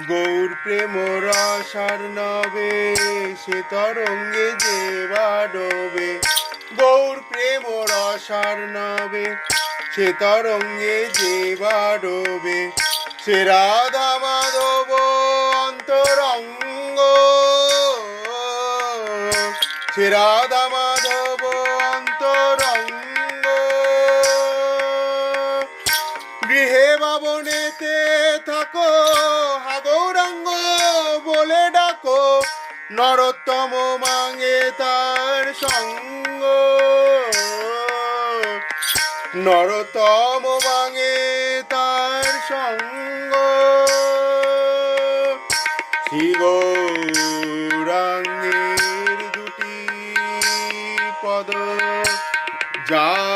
গৌর প্রেম রসার্ণবে সে তরঙ্গে যে বাড়বে, গৌর প্রেম রসার্ণবে সে তরঙ্গে যে বাড়বে, সে রাধা মাধব অন্তরঙ্গ, সে রাধা মাধব অন্তরঙ্গ। গৃহে বাবনেতে থাকো হা গৌরাঙ্গ বলে ডাকো, নরোত্তম মাঙে তার সঙ্গ, নরোত্তম মাঙে তার সঙ্গ। শ্রী গৌরাঙ্গের দুটি পদ যা